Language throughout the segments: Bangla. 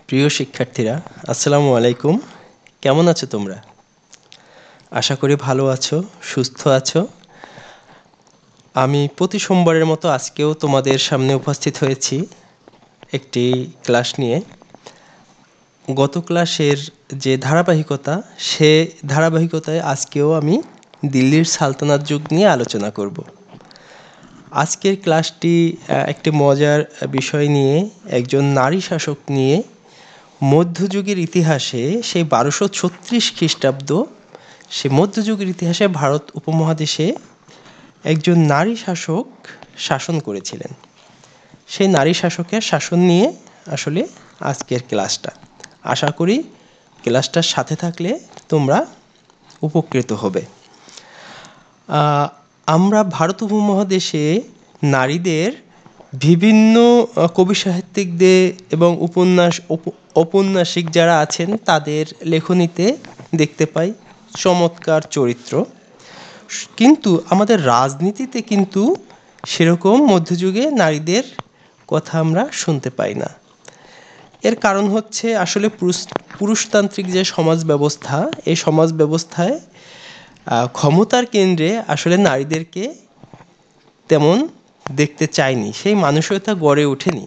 প্রিয় শিক্ষার্থীরা, আসসালামু আলাইকুম। কেমন আছো তোমরা? আশা করি ভালো আছো, সুস্থ আছো। আমি প্রতি সোমবারের মতো আজকেও তোমাদের সামনে উপস্থিত হয়েছি একটি ক্লাস নিয়ে। গত ক্লাসের যে ধারাবাহিকতা, সে ধারাবাহিকতায় আজকেও আমি দিল্লির সালতানাত যুগ নিয়ে আলোচনা করব। আজকের ক্লাসটি একটি মজার বিষয় নিয়ে, একজন নারী শাসক নিয়ে। মধ্যযুগের ইতিহাসে সেই 1236 খ্রিস্টাব্দ, সে মধ্যযুগের ইতিহাসে ভারত উপমহাদেশে একজন নারী শাসক শাসন করেছিলেন। সেই নারী শাসকের শাসন নিয়ে আসলে আজকের ক্লাসটা। আশা করি ক্লাসটার সাথে থাকলে তোমরা উপকৃত হবে। আমরা ভারত উপমহাদেশে নারীদের বিভিন্ন কবি সাহিত্যিকদের এবং ঔপন্যাসিক যারা আছেন তাদের লেখনীতে দেখতে পাই চমৎকার চরিত্র। কিন্তু আমাদের রাজনীতিতে কিন্তু সেরকম মধ্যযুগে নারীদের কথা আমরা শুনতে পাই না। এর কারণ হচ্ছে আসলে পুরুষতান্ত্রিক যে সমাজ ব্যবস্থা, এই সমাজ ব্যবস্থায় ক্ষমতার কেন্দ্রে আসলে নারীদেরকে তেমন দেখতে চায়নি, সেই মানসিকতা গড়ে ওঠেনি।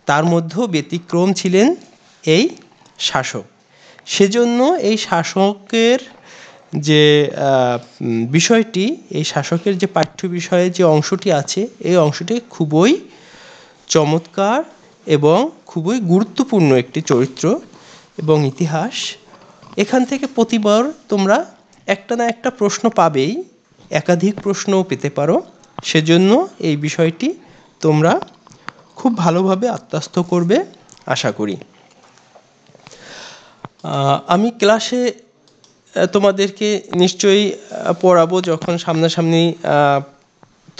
তার মধ্যেও ব্যতিক্রম ছিলেন এই শাসক। সেজন্য এই শাসকের যে বিষয়টি, এই শাসকের যে পাঠ্য বিষয়ে যে অংশটি আছে, এই অংশটি খুবই চমৎকার এবং খুবই গুরুত্বপূর্ণ একটি চরিত্র এবং ইতিহাস। এখান থেকে প্রতিবার তোমরা একটা না একটা প্রশ্ন পাবেই, একাধিক প্রশ্নও পেতে পারো। সেজন্য এই বিষয়টি তোমরা খুব ভালোভাবে আত্মস্থ করবে আশা করি। আমি ক্লাসে তোমাদেরকে নিশ্চয়ই পড়াবো যখন সামনাসামনি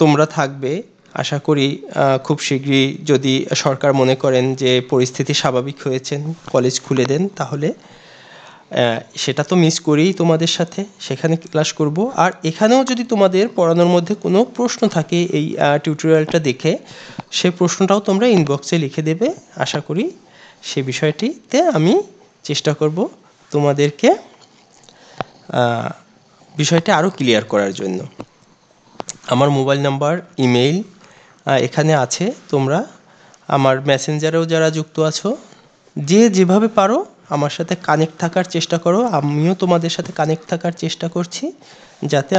তোমরা থাকবে। আশা করি খুব শীঘ্রই, যদি সরকার মনে করেন যে পরিস্থিতি স্বাভাবিক হয়েছেন, কলেজ খুলে দেন, তাহলে সেটা তো মিস করেই তোমাদের সাথে সেখানে ক্লাস করব। আর এখানেও যদি তোমাদের পড়ানোর মধ্যে কোনো প্রশ্ন থাকে এই টিউটোরিয়ালটা দেখে, সে প্রশ্নটাও তোমরা ইনবক্সে লিখে দেবে। আশা করি সে বিষয়টিতে আমি চেষ্টা করব তোমাদেরকে বিষয়টা আরও ক্লিয়ার করার জন্য। আমার মোবাইল নাম্বার, ইমেইল এখানে আছে। তোমরা আমার মেসেঞ্জারেও যারা যুক্ত আছো, যে যেভাবে পারো আমার সাথে কানেক্ট থাকার চেষ্টা করো। আমিও তোমাদের সাথে কানেক্ট থাকার চেষ্টা করছি, যাতে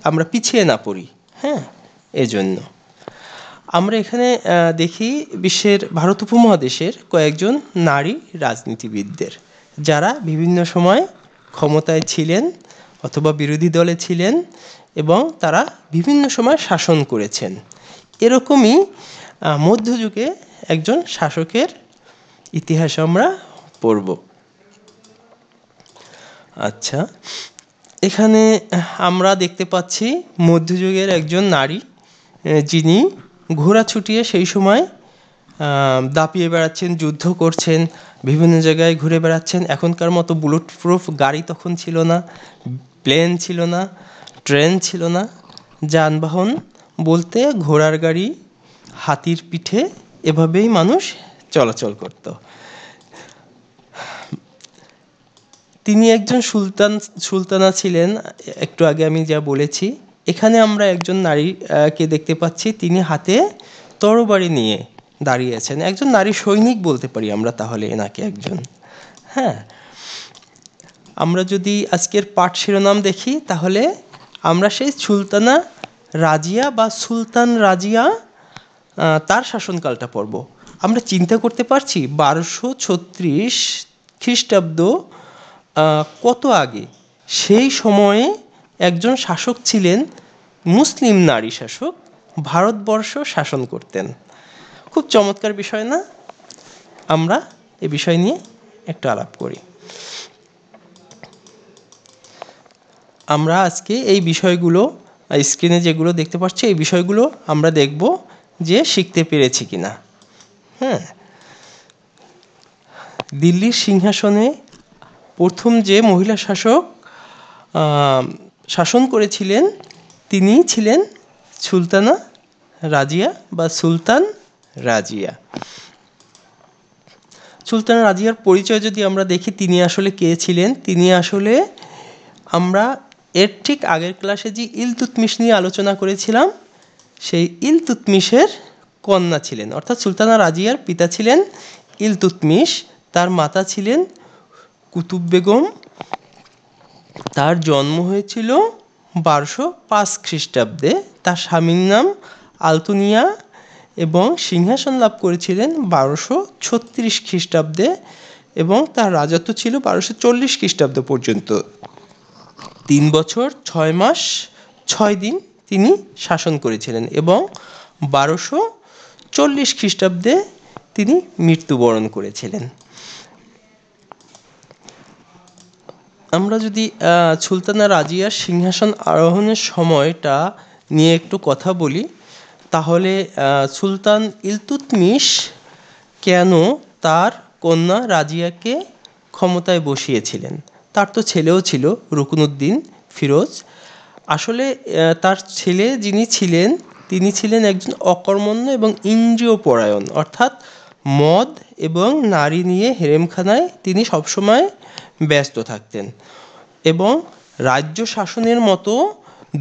আমরা পিছিয়ে না পড়ি। হ্যাঁ, এজন্য আমরা এখানে দেখি বিশ্বের ভারত উপমহাদেশের কয়েকজন নারী রাজনীতিবিদদের, যারা বিভিন্ন সময় ক্ষমতায় ছিলেন অথবা বিরোধী দলে ছিলেন এবং তারা বিভিন্ন সময় শাসন করেছেন। এরকমই মধ্যযুগে একজন শাসকের ইতিহাস আমরা পড়ব। আচ্ছা, এখানে আমরা দেখতে পাচ্ছি মধ্যযুগের একজন নারী, যিনি ঘোড়া ছুটিয়ে সেই সময় দাপিয়ে বেড়াচ্ছেন, যুদ্ধ করছেন, বিভিন্ন জায়গায় ঘুরে বেড়াচ্ছেন। এখনকার মতো বুলেট প্রুফ গাড়ি তখন ছিল না, প্লেন ছিল না, ট্রেন ছিল না। যানবাহন বলতে ঘোড়ার গাড়ি, হাতির পিঠে, এভাবেই মানুষ চলাচল করত। তিনি একজন সুলতানা ছিলেন, একটু আগে আমি যা বলেছি। এখানে আমরা একজন নারীকে দেখতে পাচ্ছি, তিনি হাতে তরবারি নিয়ে দাঁড়িয়ে আছেন। একজন নারী সৈনিক বলতে পারি আমরা তাহলে এনাকে একজন। হ্যাঁ, আমরা যদি আজকের পাঠ শিরোনাম দেখি, তাহলে আমরা সেই সুলতানা রাজিয়া বা সুলতান রাজিয়া তার শাসনকালটা পড়ব। আমরা চিন্তা করতে পারছি 1236 খ্রিস্টাব্দ কত আগে। সেই সময়ে একজন শাসক ছিলেন, মুসলিম নারী শাসক, ভারতবর্ষ শাসন করতেন। খুব চমৎকার বিষয় না? আমরা এ বিষয় নিয়ে একটু আলাপ করি। আমরা আজকে এই বিষয়গুলো, স্ক্রিনে যেগুলো দেখতে পাচ্ছি, এই বিষয়গুলো আমরা দেখব যে শিখতে পেরেছি কিনা। হ্যাঁ, দিল্লির সিংহাসনে প্রথম যে মহিলা শাসক শাসন করেছিলেন, তিনি ছিলেন সুলতানা রাজিয়া বা সুলতান রাজিয়া। সুলতানা রাজিয়ার পরিচয় যদি আমরা দেখি, তিনি আসলে কে ছিলেন, তিনি আসলে আমরা এর ঠিক আগের ক্লাসে যে ইলতুৎমিশ নিয়ে আলোচনা করেছিলাম, সেই ইলতুৎমিশের কন্যা ছিলেন। অর্থাৎ সুলতানা রাজিয়ার পিতা ছিলেন ইলতুৎমিশ, তার মাতা ছিলেন কুতুব বেগম। তার জন্ম হয়েছিল 1205 খ্রিস্টাব্দে। তার স্বামীর নাম আলতুনিয়া এবং সিংহাসন লাভ করেছিলেন 1236 খ্রিস্টাব্দে এবং তার রাজত্ব ছিল 1240 খ্রিস্টাব্দ পর্যন্ত। 3 বছর 6 মাস 6 দিন তিনি শাসন করেছিলেন এবং 1240 খ্রিস্টাব্দে তিনি মৃত্যুবরণ করেছিলেন। আমরা যদি সুলতানা রাজিয়ার সিংহাসন আরোহণের সময়টা নিয়ে একটু কথা বলি, তাহলে সুলতান ইলতুৎমিশ কেন তার কন্যা রাজিয়াকে ক্ষমতায় বসিয়েছিলেন? তার তো ছেলেও ছিল, রুকনুদ্দিন ফিরোজ। আসলে তার ছেলে যিনি ছিলেন, তিনি ছিলেন একজন অকর্মণ্য এবং ইন্দ্রিয়পরায়ণ, অর্থাৎ মদ এবং নারী নিয়ে হেরেমখানায় তিনি সবসময় ব্যস্ত থাকতেন এবং রাজ্য শাসনের মতো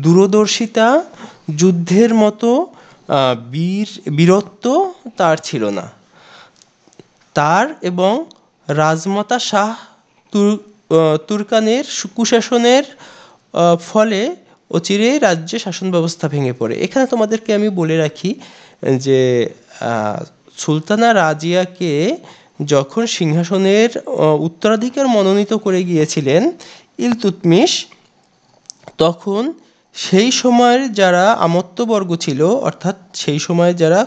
দূরদর্শিতা, যুদ্ধের মতো বীরত্ব তার ছিল না। তার এবং রাজমাতা শাহ তুর্কানের কুশাসনের ফলে অচিরেই রাজ্যে শাসন ব্যবস্থা ভেঙে পড়ে। এখানে তোমাদেরকে আমি বলে রাখি যে সুলতানা রাজিয়াকে যখন সিংহাসনের উত্তরাধিকার মনোনীত করে গিয়েছিলেন ইলতুৎমিশ, তখন সেই সময়ের যারা আমত্তবর্গ ছিল, অর্থাৎ সেই সময় যারা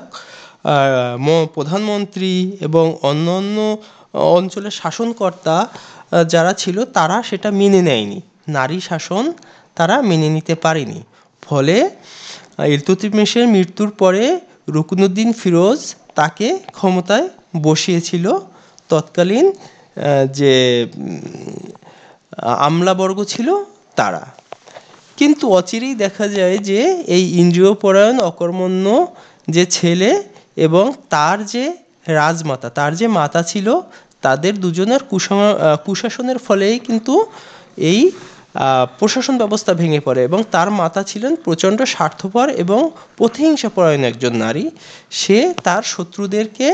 প্রধানমন্ত্রী এবং অন্য অন্য অঞ্চলের শাসনকর্তা যারা ছিল, তারা সেটা মেনে নেয়নি। নারী শাসন তারা মেনে নিতে পারেনি। ফলে ইলতুৎমিশের মৃত্যুর পরে রুকনুদ্দিন ফিরোজ তাকে ক্ষমতায় বসিয়েছিল তৎকালীন যে আমলাবর্গ ছিল তারা। কিন্তু অচিরেই দেখা যায় যে এই ইন্দ্রিয়পরায়ণ অকর্মণ্য যে ছেলে এবং তার যে রাজমাতা, তার যে মাতা ছিল, তাদের দুজনের কুশাসনের ফলেই কিন্তু এই প্রশাসন ব্যবস্থা ভেঙে পড়ে এবং তার মাতা ছিলেন প্রচণ্ড স্বার্থপর এবং প্রতিহিংসাপরায়ণ একজন নারী। সে তার শত্রুদেরকে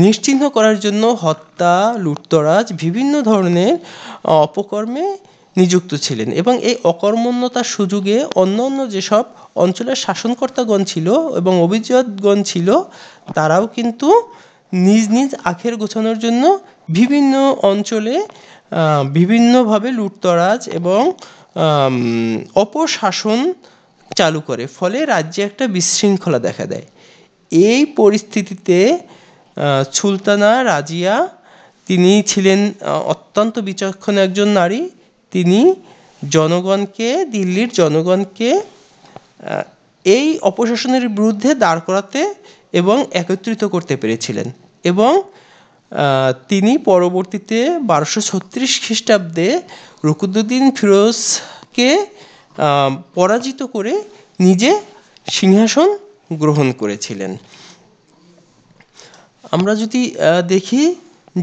নিশ্চিহ্ন করার জন্য হত্যা, লুটতরাজ, বিভিন্ন ধরনের অপকর্মে নিযুক্ত ছিলেন এবং এই অকর্মণ্যতার সুযোগে অন্য অন্য যেসব অঞ্চলের শাসনকর্তাগণ ছিল এবং অভিজাতগণ ছিল, তারাও কিন্তু নিজ নিজ আখের গোছানোর জন্য বিভিন্ন অঞ্চলে বিভিন্নভাবে লুটতরাজ এবং অপশাসন চালু করে। ফলে রাজ্যে একটা বিশৃঙ্খলা দেখা দেয়। এই পরিস্থিতিতে সুলতানা রাজিয়া, তিনি ছিলেন অত্যন্ত বিচক্ষণ একজন নারী। তিনি জনগণকে, দিল্লির জনগণকে এই অপশাসনের বিরুদ্ধে দাঁড় করাতে এবং একত্রিত করতে পেরেছিলেন এবং তিনি পরবর্তীতে 1236 খ্রিস্টাব্দে রুকনুদ্দিন ফিরোজকে পরাজিত করে নিজে সিংহাসন গ্রহণ করেছিলেন। আমরা যদি দেখি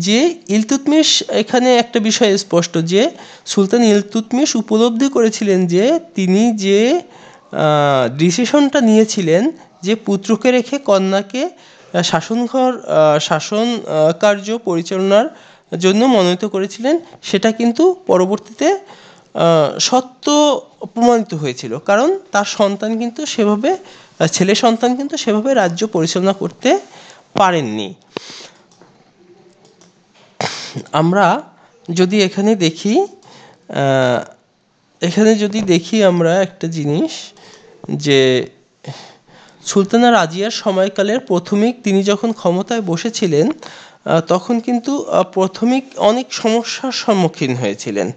যে ইলতুৎমিশ, এখানে একটা বিষয় স্পষ্ট যে সুলতান ইলতুৎমিশ উপলব্ধি করেছিলেন যে তিনি যে ডিসিশনটা নিয়েছিলেন যে পুত্রকে রেখে কন্যাকে শাসন কার্য পরিচালনার জন্য মনোনীত করেছিলেন, সেটা কিন্তু পরবর্তীতে সত্য প্রমাণিত হয়েছিল। কারণ তার সন্তান কিন্তু সেভাবে, ছেলে সন্তান কিন্তু সেভাবে রাজ্য পরিচালনা করতে পারেননি। আমরা যদি এখানে দেখি আমরা একটা জিনিস, যে সুলতানা রাজিয়ার সময়কালের প্রথমিক তিনি যখন ক্ষমতায় বসেছিলেন, তখন কিন্তু প্রথমিক অনেক সমস্যার সম্মুখীন হয়েছিলেন।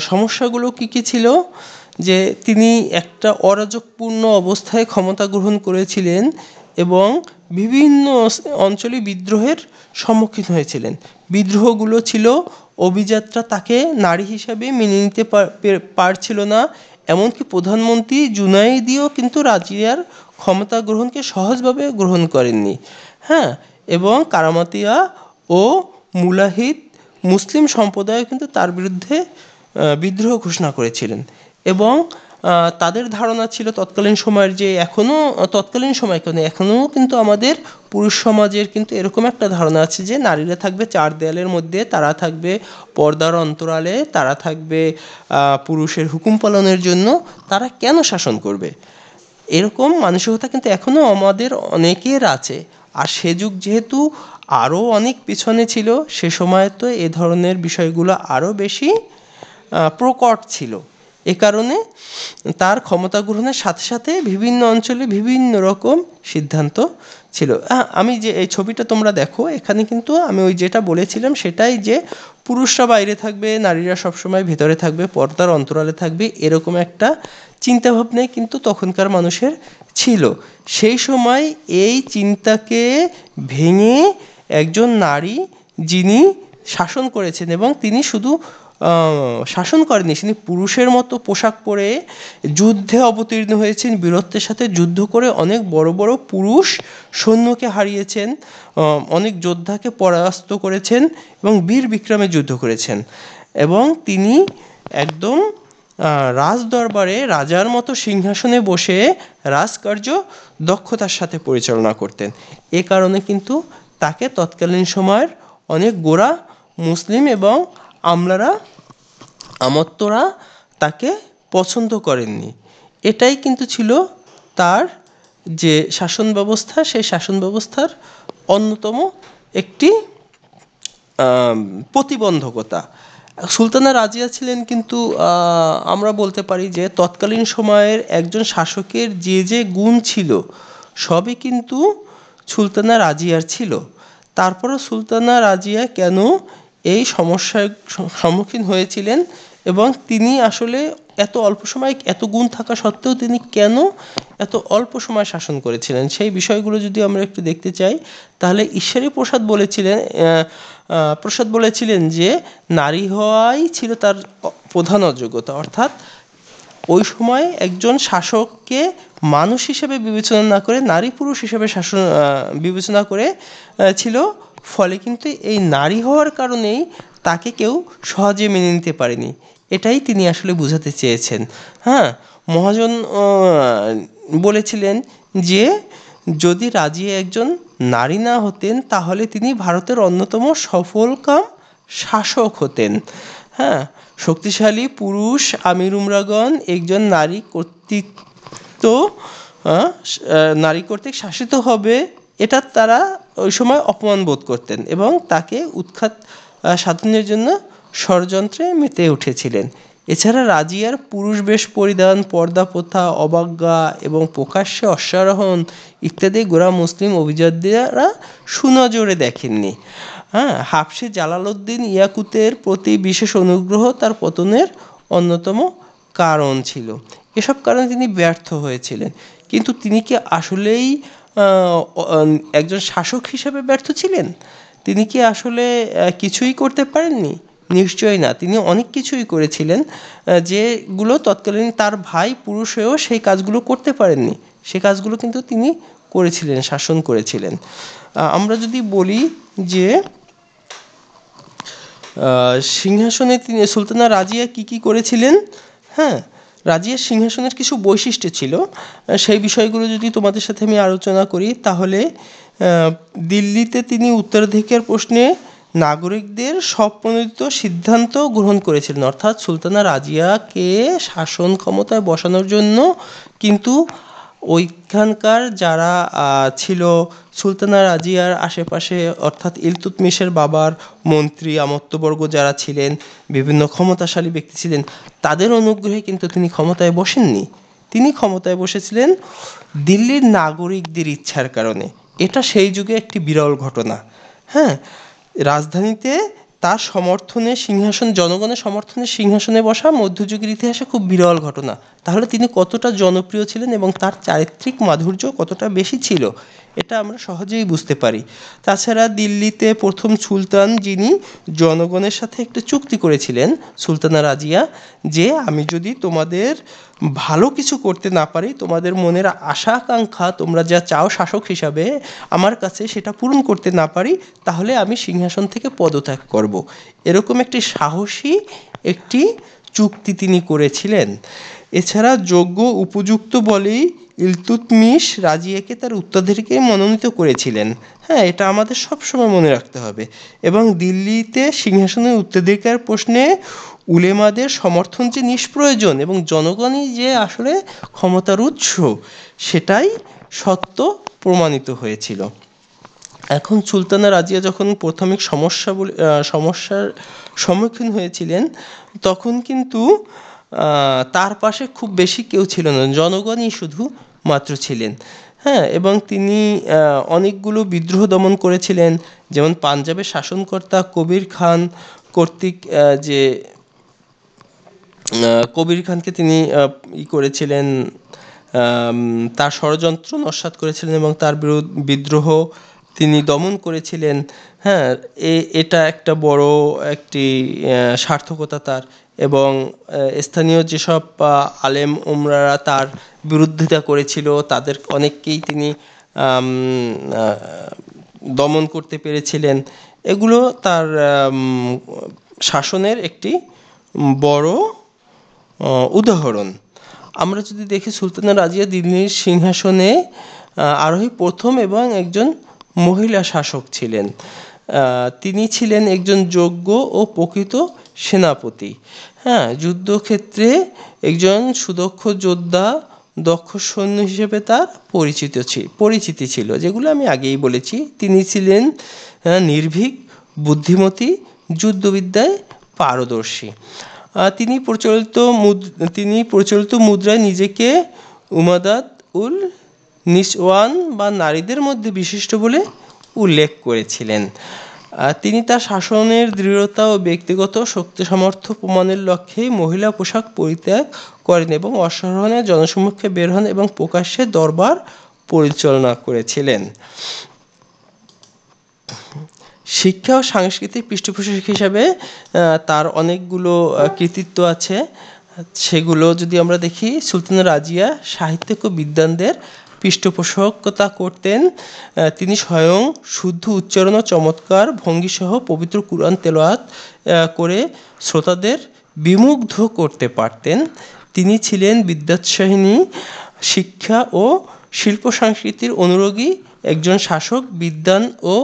সমস্যাগুলো কি ছিল? যে তিনি একটা অরাজকপূর্ণ অবস্থায় ক্ষমতা গ্রহণ করেছিলেন এবং বিভিন্ন অঞ্চলে বিদ্রোহের সম্মুখীন হয়েছিলেন। বিদ্রোহগুলো ছিল অভিজাতরা তাকে নারী হিসাবে মেনে নিতে পারছিল না, এমনকি প্রধানমন্ত্রী জুনাইদিও কিন্তু রাজিয়ার ক্ষমতা গ্রহণকে সহজভাবে গ্রহণ করেননি। হ্যাঁ, এবং কারামাতিয়া ও মুলাহিদ মুসলিম সম্প্রদায় কিন্তু তার বিরুদ্ধে বিদ্রোহ ঘোষণা করেছিলেন। এবং তাদের ধারণা ছিল তৎকালীন সময়ের, যে এখনও তৎকালীন সময় কেন, এখনও কিন্তু আমাদের পুরুষ সমাজের কিন্তু এরকম একটা ধারণা আছে যে নারীরা থাকবে চার দেয়ালের মধ্যে, তারা থাকবে পর্দার অন্তরালে, তারা থাকবে পুরুষের হুকুম পালনের জন্য, তারা কেন শাসন করবে। এরকম মানসিকতা কিন্তু এখনও আমাদের অনেকের আছে। আর সে যুগ যেহেতু আরও অনেক পিছনে ছিল, সে সময় তো এ ধরনের বিষয়গুলো আরও বেশি প্রকট ছিল। এ কারণে তার ক্ষমতা গ্রহণের সাথে সাথে বিভিন্ন অঞ্চলে বিভিন্ন রকম সিদ্ধান্ত ছিল। আমি যে এই ছবিটা তোমরা দেখো, এখানে কিন্তু আমি ওই যেটা বলেছিলাম সেটাই, যে পুরুষরা বাইরে থাকবে, নারীরা সবসময় ভেতরে থাকবে, পর্দার অন্তরালে থাকবে, এরকম একটা চিন্তাভাবনাই কিন্তু তখনকার মানুষের ছিল। সেই সময় এই চিন্তাকে ভেঙে একজন নারী যিনি শাসন করেছেন, এবং তিনি শুধু শাসন করেননি, তিনি পুরুষের মতো পোশাক পরে যুদ্ধে অবতীর্ণ হয়েছেন, বীরত্বের সাথে যুদ্ধ করে অনেক বড় বড় পুরুষ সৈন্যকে হারিয়েছেন, অনেক যোদ্ধাকে পরাস্ত করেছেন এবং বীর বিক্রমে যুদ্ধ করেছেন। এবং তিনি একদম রাজ দরবারে রাজার মতো সিংহাসনে বসে রাজকার্য দক্ষতার সাথে পরিচালনা করতেন। এ কারণে কিন্তু তাকে তৎকালীন সময়ের অনেক গোঁড়া মুসলিম এবং আমত্তরা তাকে পছন্দ করেননি। এটাই কিন্তু ছিল তার যে শাসন ব্যবস্থা, সেই শাসন ব্যবস্থার অন্যতম একটি প্রতিবন্ধকতা। সুলতানা রাজিয়া ছিলেন কিন্তু আমরা বলতে পারি যে তৎকালীন সময়ের একজন শাসকের যে যে গুণ ছিল সবই কিন্তু সুলতানা রাজিয়ার ছিল। তারপরও সুলতানা রাজিয়া কেন এই সমস্যার সম্মুখীন হয়েছিলেন, এবং তিনি আসলে এত অল্প সময়, এত গুণ থাকা সত্ত্বেও তিনি কেন এত অল্প সময় শাসন করেছিলেন, সেই বিষয়গুলো যদি আমরা একটু দেখতে চাই, তাহলে ঈশ্বরী প্রসাদ বলেছিলেন যে নারী হওয়াই ছিল তার প্রধান অযোগ্যতা। অর্থাৎ ওই সময় একজন শাসককে মানুষ হিসেবে বিবেচনা না করে নারী পুরুষ হিসেবে বিবেচনা করে ছিল। ফলে কিন্তু এই নারী হওয়ার কারণেই তাকে কেউ সহজে মেনে নিতে পারেনি। এটাই তিনি আসলে বোঝাতে চেয়েছেন। হ্যাঁ, মহাজন বলেছিলেন যে যদি রাজিয়া একজন নারী না হতেন তাহলে তিনি ভারতের অন্যতম সফলকাম শাসক হতেন। হ্যাঁ, শক্তিশালী পুরুষ আমির উমরাগণ একজন নারী কর্তৃক শাসিত হবে, এটা তারা ওই সময় অপমান বোধ করতেন এবং তাকে উৎখাত সাধনের জন্য ষড়যন্ত্রে মেতে উঠেছিলেন। এছাড়া রাজিয়ার পুরুষ বেশ পরিধান, পর্দা প্রথা, অবজ্ঞা এবং প্রকাশ্যে অশ্বারোহণ ইত্যাদি গোঁড়া মুসলিম অভিজাতরা সুনজরে দেখেননি। হ্যাঁ, হাফসে জালালউদ্দিন ইয়াকুতের প্রতি বিশেষ অনুগ্রহ তার পতনের অন্যতম কারণ ছিল। এসব কারণে তিনি ব্যর্থ হয়েছিলেন। কিন্তু তিনি কি আসলেই একজন শাসক হিসেবে ব্যর্থ ছিলেন? তিনি কি আসলে কিছুই করতে পারেননি? নিশ্চয়ই না। তিনি অনেক কিছুই করেছিলেন, যেগুলো তৎকালীন তার ভাই পুরুষ হয়েও সেই কাজগুলো করতে পারেননি। সে কাজগুলো কিন্তু তিনি করেছিলেন, শাসন করেছিলেন। আমরা যদি বলি যে সিংহাসনে তিনি সুলতানা রাজিয়া কি করেছিলেন, হ্যাঁ, রাজিয়ার সিংহাসনের কিছু বৈশিষ্ট্য ছিল, সেই বিষয়গুলো যদি তোমাদের সাথে আমি আলোচনা করি, তাহলে দিল্লিতে তিনি উত্তরাধিকার প্রশ্নে নাগরিকদের স্বপ্রণোদিত সিদ্ধান্ত গ্রহণ করেছিলেন। অর্থাৎ সুলতানা রাজিয়াকে শাসন ক্ষমতায় বসানোর জন্য কিন্তু ওইখানকার যারা ছিল সুলতানা রাজিয়ার আশেপাশে, অর্থাৎ ইলতুৎমিশের বাবার মন্ত্রী আমত্তবর্গ যারা ছিলেন, বিভিন্ন ক্ষমতাশালী ব্যক্তি ছিলেন, তাদের অনুগ্রহে কিন্তু তিনি ক্ষমতায় বসেননি। তিনি ক্ষমতায় বসেছিলেন দিল্লির নাগরিকদের ইচ্ছার কারণে। এটা সেই যুগে একটি বিরল ঘটনা। হ্যাঁ, রাজধানীতে তার সমর্থনে জনগণের সমর্থনে সিংহাসনে বসা মধ্যযুগের ইতিহাসে খুব বিরল ঘটনা। তাহলে তিনি কতটা জনপ্রিয় ছিলেন এবং তার চারিত্রিক মাধুর্য কতটা বেশি ছিল, এটা আমরা সহজেই বুঝতে পারি। তাছাড়া দিল্লিতে প্রথম সুলতান যিনি জনগণের সাথে একটা চুক্তি করেছিলেন, সুলতানা রাজিয়া, যে আমি যদি তোমাদের ভালো কিছু করতে না পারি, তোমাদের মনের আশা আকাঙ্ক্ষা তোমরা যা চাও শাসক হিসাবে আমার কাছে সেটা পূরণ করতে না পারি, তাহলে আমি সিংহাসন থেকে পদত্যাগ করব। এরকম একটি সাহসী একটি চুক্তি তিনি করেছিলেন। এছাড়া যোগ্য উপযুক্ত বলেই ইলতুৎমিশ রাজিয়াকে তার উত্তরাধিকারী মনোনীত করেছিলেন। হ্যাঁ, এটা আমাদের সবসময় মনে রাখতে হবে। এবং দিল্লিতে সিংহাসনের উত্তরাধিকার প্রশ্নে উলেমাদের সমর্থন যে নিষ্প্রয়োজন এবং জনগণই যে আসলে ক্ষমতার উৎস, সেটাই সত্য প্রমাণিত হয়েছিল। এখন সুলতানা রাজিয়া যখন প্রাথমিক সমস্যার সম্মুখীন হয়েছিলেন, তখন কিন্তু তার পাশে খুব বেশি কেউ ছিল না, জনগণই শুধু মাত্র ছিলেন। হ্যাঁ, এবং তিনি অনেকগুলো বিদ্রোহ দমন করেছিলেন, যেমন পাঞ্জাবের শাসনকর্তা কবির খান কর্তৃক যে কবির খানকে তিনি করেছিলেন, তার ষড়যন্ত্র নস্যাৎ করেছিলেন এবং তার বিদ্রোহ তিনি দমন করেছিলেন। হ্যাঁ, এটা একটা বড় একটি সার্থকতা তার। এবং স্থানীয় যেসব আলেম ওমরারা তার বিরোধিতা করেছিল, তাদের অনেককেই তিনি দমন করতে পেরেছিলেন। এগুলো তার শাসনের একটি বড় উদাহরণ। আমরা যদি দেখি, সুলতানা রাজিয়া দিল্লির সিংহাসনে আরোহী প্রথম এবং একজন মহিলা শাসক ছিলেন। তিনি ছিলেন একজন যোগ্য ও প্রকৃত সেনাপতি। হ্যাঁ, যুদ্ধক্ষেত্রে একজন সুদক্ষ যোদ্ধা, দক্ষ সৈন্য হিসেবে তার পরিচিতি ছিল, যেগুলো আমি আগেই বলেছি। তিনি ছিলেন নির্ভীক, বুদ্ধিমতী, যুদ্ধবিদ্যায় পারদর্শী। তিনি প্রচলিত মুদ্রায় নিজেকে উমাদাত উল নিসওয়ান বা নারীদের মধ্যে বিশিষ্ট বলে উল্লেখ করেছিলেন। তিনি তার শাসনের দৃঢ়তা ও ব্যক্তিগত শক্তি সামর্থ্য প্রমাণের লক্ষ্যে মহিলা পোশাক পরিত্যাগ করেন এবং অশ্বারোহণে জনসম্মুখে বের হন এবং প্রকাশ্যে দরবার পরিচালনা করেছিলেন। শিক্ষা ও সাংস্কৃতিক পৃষ্ঠপোষক হিসাবে তার অনেকগুলো কৃতিত্ব আছে। সেগুলো যদি আমরা দেখি, সুলতানা রাজিয়া সাহিত্যিক ও বিদ্বানদের পৃষ্ঠপোষকতা করতেন। তিনি স্বয়ং শুদ্ধ উচ্চারণ ও চমৎকার ভঙ্গিসহ পবিত্র কুরআন তেলাওয়াত করে শ্রোতাদের বিমুগ্ধ করতে পারতেন। তিনি ছিলেন বিদ্যোৎসাহিনী, শিক্ষা ও শিল্প সংস্কৃতির অনুরাগী একজন শাসক। বিদ্বান ও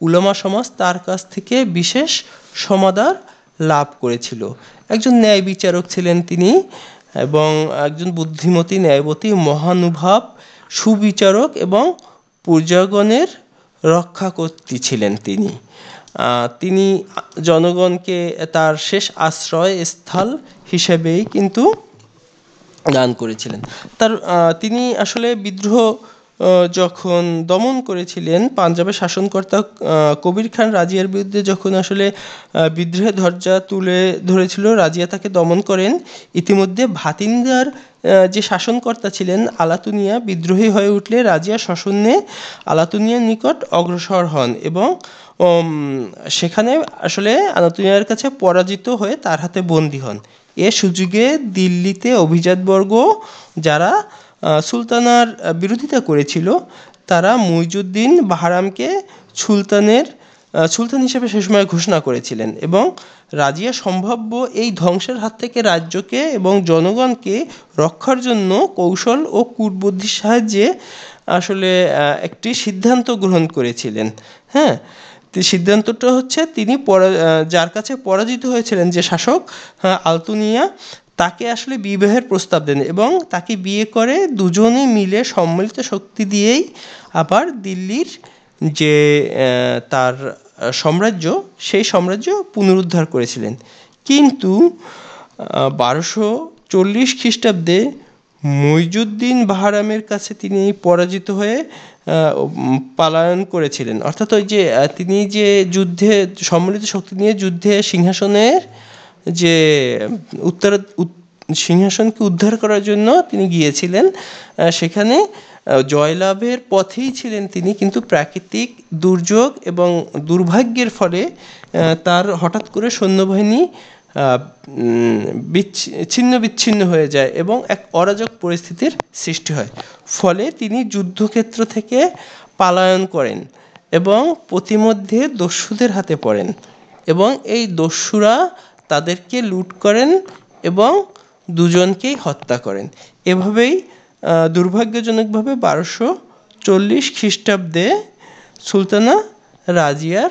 উলামা সমাজ তার কাছ থেকে বিশেষ সমাদর লাভ করেছিল। একজন ন্যায় বিচারক ছিলেন তিনি, এবং একজন বুদ্ধিমতী, ন্যায়বতী, মহানুভব, সুবিচারক এবং প্রজাগণের রক্ষাকর্ত্রী ছিলেন তিনি। তিনি জনগণকে তার শেষ আশ্রয় স্থল হিসেবেই কিন্তু দান করেছিলেন। তিনি আসলে বিদ্রোহ যখন দমন করেছিলেন, পাঞ্জাবের শাসনকর্তা কবির খান রাজিয়ার বিরুদ্ধে যখন আসলে বিদ্রোহের ধ্বজা তুলে ধরেছিল, রাজিয়া তাকে দমন করেন। ইতিমধ্যে ভাতিন্দার যে শাসনকর্তা ছিলেন আলাতুনিয়া বিদ্রোহী হয়ে উঠলে রাজিয়া সসৈন্যে আলাতুনিয়ার নিকট অগ্রসর হন এবং সেখানে আসলে আলাতুনিয়ার কাছে পরাজিত হয়ে তার হাতে বন্দী হন। এ সুযোগে দিল্লিতে অভিজাতবর্গ যারা সুলতানার বিরোধিতা করেছিল, তারা মুইজুদ্দিন বাহরামকে সুলতান হিসেবে সে সময় ঘোষণা করেছিলেন এবং রাজিয়া সম্ভাব্য এই ধ্বংসের হাত থেকে রাজ্যকে এবং জনগণকে রক্ষার জন্য কৌশল ও কূটবুদ্ধির সাহায্যে আসলে একটি সিদ্ধান্ত গ্রহণ করেছিলেন। হ্যাঁ, সিদ্ধান্তটা হচ্ছে, তিনি যার কাছে পরাজিত হয়েছিলেন যে শাসক আলতুনিয়া, তাকে আসলে বিবাহের প্রস্তাব দেন এবং তাকে বিয়ে করে দুজনে মিলে সম্মিলিত শক্তি দিয়েই আবার দিল্লির যে তার সাম্রাজ্য, সেই সাম্রাজ্য পুনরুদ্ধার করেছিলেন। কিন্তু 1240 খ্রিস্টাব্দে মুইজুদ্দিন বাহরামের কাছে তিনি পরাজিত হয়ে পলায়ন করেছিলেন। অর্থাৎ ওই যে তিনি যে যুদ্ধে সম্মিলিত শক্তি নিয়ে যুদ্ধে সিংহাসনের যে সিংহাসনকে উদ্ধার করার জন্য তিনি গিয়েছিলেন, সেখানে জয়লাভের পথেই ছিলেন তিনি, কিন্তু প্রাকৃতিক দুর্যোগ এবং দুর্ভাগ্যের ফলে তার হঠাৎ করে সৈন্যবাহিনী ছিন্ন বিচ্ছিন্ন হয়ে যায় এবং এক অরাজক পরিস্থিতির সৃষ্টি হয়। ফলে তিনি যুদ্ধক্ষেত্র থেকে পালায়ন করেন এবং পথিমধ্যে দস্যুদের হাতে পড়েন এবং এই দস্যুরা তাদেরকে লুট করেন এবং দুজনকেই হত্যা করেন। এভাবেই দুর্ভাগ্যজনকভাবে 1240 খ্রিস্টাব্দে সুলতানা রাজিয়ার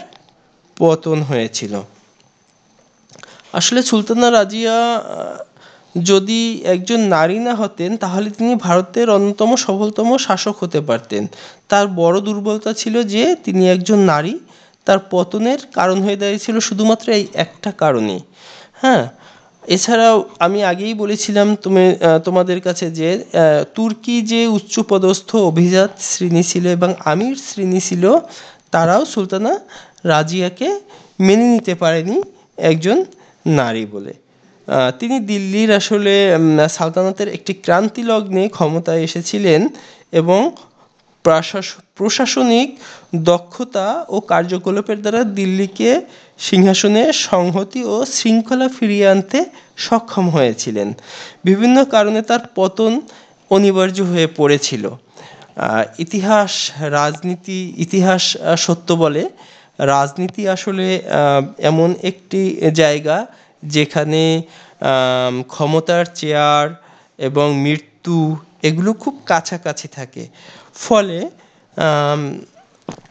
পতন হয়েছিল। আসলে সুলতানা রাজিয়া যদি একজন নারী না হতেন তাহলে তিনি ভারতের অন্যতম সফলতম শাসক হতে পারতেন। তার বড় দুর্বলতা ছিল যে তিনি একজন নারী। তার পতনের কারণ হয়ে দাঁড়িয়েছিল শুধুমাত্র এই একটা কারণেই। হ্যাঁ, এছাড়াও আমি আগেই বলেছিলাম তোমাদের কাছে যে তুর্কি যে উচ্চপদস্থ অভিজাত শ্রেণী ছিল এবং আমির শ্রেণী ছিল, তারাও সুলতানা রাজিয়াকে মেনে নিতে পারেনি একজন নারী বলে। তিনি দিল্লির আসলে সালতানাতের একটি ক্রান্তি লগ্নে ক্ষমতায় এসেছিলেন এবং প্রশাসনিক দক্ষতা ও কার্যকলাপের দ্বারা দিল্লিকে সিংহাসনে সংহতি ও শৃঙ্খলা ফিরিয়ে আনতে সক্ষম হয়েছিলেন। বিভিন্ন কারণে তার পতন অনিবার্য হয়ে পড়েছিল। ইতিহাস সত্য বলে। রাজনীতি আসলে এমন একটি জায়গা যেখানে ক্ষমতার চেয়ার এবং মৃত্যু এগুলো খুব কাছাকাছি থাকে। ফলে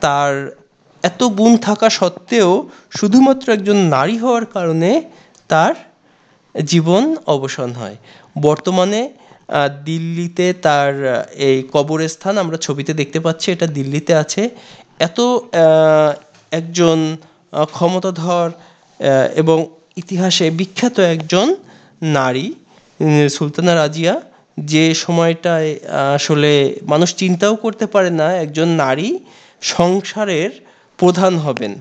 তার এত গুণ থাকা সত্ত্বেও শুধুমাত্র একজন নারী হওয়ার কারণে তার জীবন অবসান হয়। বর্তমানে দিল্লিতে তার এই কবরস্থান আমরা ছবিতে দেখতে পাচ্ছি, এটা দিল্লিতে আছে। এত একজন ক্ষমতাধর এবং ইতিহাসে বিখ্যাত একজন নারী সুলতানা রাজিয়া, যে সময়টায় আসলে মানুষ চিন্তাও করতে পারে না একজন নারী সংসারের প্রধান হবেন,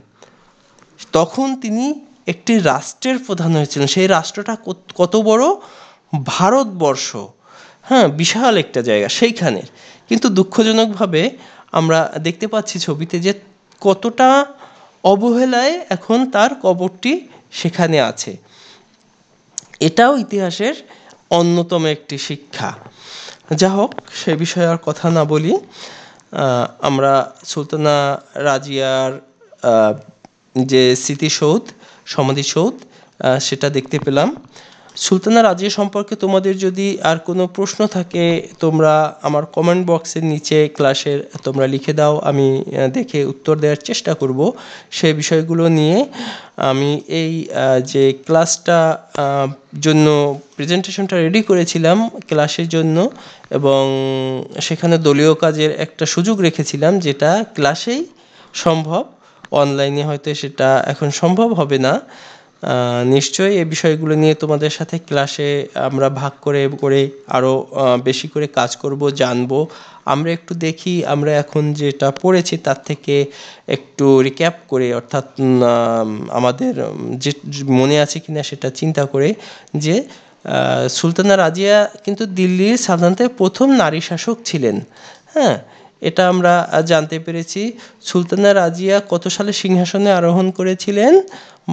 তখন তিনি একটি রাষ্ট্রের প্রধান হয়েছিলেন। সেই রাষ্ট্রটা কত বড়, ভারতবর্ষ। হ্যাঁ, বিশাল একটা জায়গা সেইখানের। কিন্তু দুঃখজনকভাবে আমরা দেখতে পাচ্ছি ছবিতে যে কতটা অবহেলায় এখন তার কবরটি সেখানে আছে। এটাও ইতিহাসের অন্যতম একটি শিক্ষা। যা হোক, সে বিষয়ে আর কথা না বলি। আমরা সুলতানা রাজিয়ার যে স্মৃতিসৌধ, সমাধিসৌধ, সেটা দেখতে পেলাম। সুলতানা রাজিয়া সম্পর্কে তোমাদের যদি আর কোনো প্রশ্ন থাকে তোমরা আমার কমেন্ট বক্সের নিচে ক্লাসের তোমরা লিখে দাও, আমি দেখে উত্তর দেওয়ার চেষ্টা করব। সেই বিষয়গুলো নিয়ে আমি এই যে ক্লাসটা জন্য প্রেজেন্টেশনটা রেডি করেছিলাম ক্লাসের জন্য, এবং সেখানে দলীয় কাজের একটা সুযোগ রেখেছিলাম যেটা ক্লাসেই সম্ভব, অনলাইনে হয়তো সেটা এখন সম্ভব হবে না। নিশ্চয়ই এই বিষয়গুলো নিয়ে তোমাদের সাথে ক্লাসে আমরা ভাগ করে আরও বেশি করে কাজ করব, জানবো। আমরা একটু দেখি আমরা এখন যেটা পড়েছি তার থেকে একটু রিক্যাপ করে, অর্থাৎ আমাদের যে মনে আছে কিনা সেটা চিন্তা করে, যে সুলতানা রাজিয়া কিন্তু দিল্লির সালতানাতের প্রথম নারী শাসক ছিলেন। হ্যাঁ, এটা আমরা জানতে পেরেছি। সুলতানা রাজিয়া কত সালে সিংহাসনে আরোহণ করেছিলেন?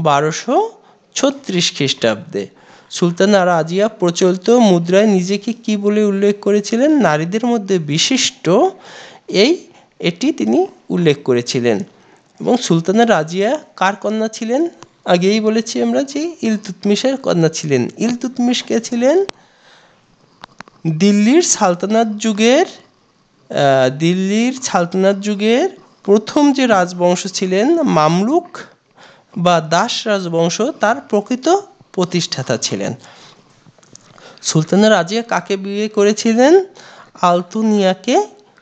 1236 খ্রিস্টাব্দে। সুলতানা রাজিয়া প্রচলিত মুদ্রায় নিজেকে কি বলে উল্লেখ করেছিলেন? নারীদের মধ্যে বিশিষ্ট এটি তিনি উল্লেখ করেছিলেন। এবং সুলতানা রাজিয়া কার কন্যা ছিলেন? আগেই বলেছি আমরা যে ইলতুৎমিশের কন্যা ছিলেন। ইলতুৎমিশ কে ছিলেন? দিল্লির সালতানাত যুগের প্রথম যে রাজবংশ ছিলেন মামলুক বা দাস রাজবংশ, তার প্রকৃত প্রতিষ্ঠাতা ছিলেন। সুলতানা রাজিয়া কাকে বিয়ে করেছিলেন? আলতুনিয়াকে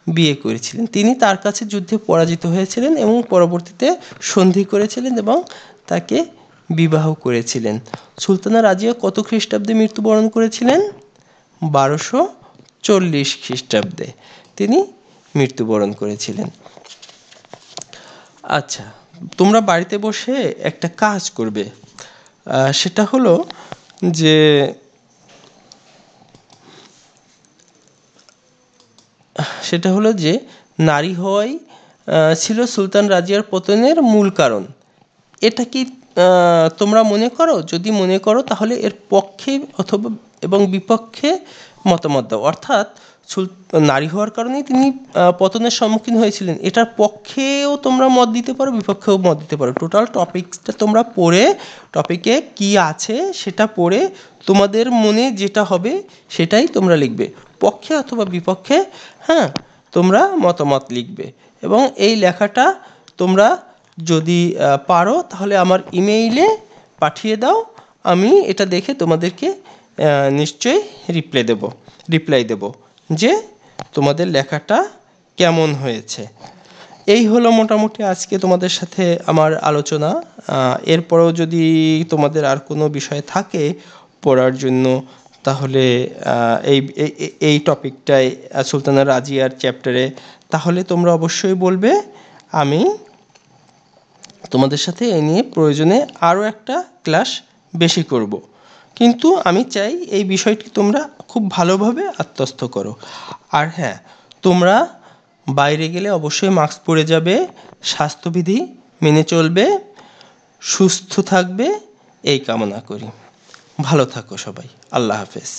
বিয়ে করেছিলেন। তিনি তার কাছে যুদ্ধে পরাজিত হয়েছিলেন এবং পরবর্তীতে সন্ধি করেছিলেন এবং তাকে বিবাহ করেছিলেন। সুলতানা রাজিয়া কত খ্রিস্টাব্দে মৃত্যুবরণ করেছিলেন? 1240 খ্রিস্টাব্দে তিনি মৃত্যুবরণ করেছিলেন। আচ্ছা, তোমরা বাড়িতে বসে একটা কাজ করবে, সেটা হলো যে সেটা হলো যে নারী হওয়াই ছিল সুলতান রাজিয়ার পতনের মূল কারণ। এটা কি তোমরা মনে করো? যদি মনে করো তাহলে এর পক্ষে অথবা এবং বিপক্ষে মতামত দাও। অর্থাৎ নারী হওয়ার কারণেই তিনি পতনের সম্মুখীন হয়েছিলেন, এটার পক্ষেও তোমরা মত দিতে পারো, বিপক্ষেও মত দিতে পারো। টোটাল টপিকসটা তোমরা পড়ে, টপিকে কি আছে সেটা পড়ে তোমাদের মনে যেটা হবে সেটাই তোমরা লিখবে, পক্ষে অথবা বিপক্ষে। হ্যাঁ, তোমরা মতামত লিখবে এবং এই লেখাটা তোমরা যদি পারো তাহলে আমার ইমেইলে পাঠিয়ে দাও। আমি এটা দেখে তোমাদেরকে নিশ্চয়ই রিপ্লাই দেব যে তোমাদের লেখাটা কেমন হয়েছে। এই হলো মোটামুটি আজকে তোমাদের সাথে আমার আলোচনা। এরপরেও যদি তোমাদের আর কোনো বিষয় থাকে পড়ার জন্য, তাহলে এই টপিকটায় সুলতানা রাজিয়ার চ্যাপ্টারে, তাহলে তোমরা অবশ্যই বলবে। আমি তোমাদের সাথে এ নিয়ে প্রয়োজনে আরও একটা ক্লাস বেশি করব। কিন্তু আমি চাই এই বিষয়টি তোমরা খুব ভালোভাবে আত্মস্থ করো। আর হ্যাঁ, তোমরা বাইরে গেলে অবশ্যই মাস্ক পরে যাবে, স্বাস্থ্যবিধি মেনে চলবে, সুস্থ থাকবে এই কামনা করি। ভালো থাকো সবাই। আল্লাহ হাফেজ।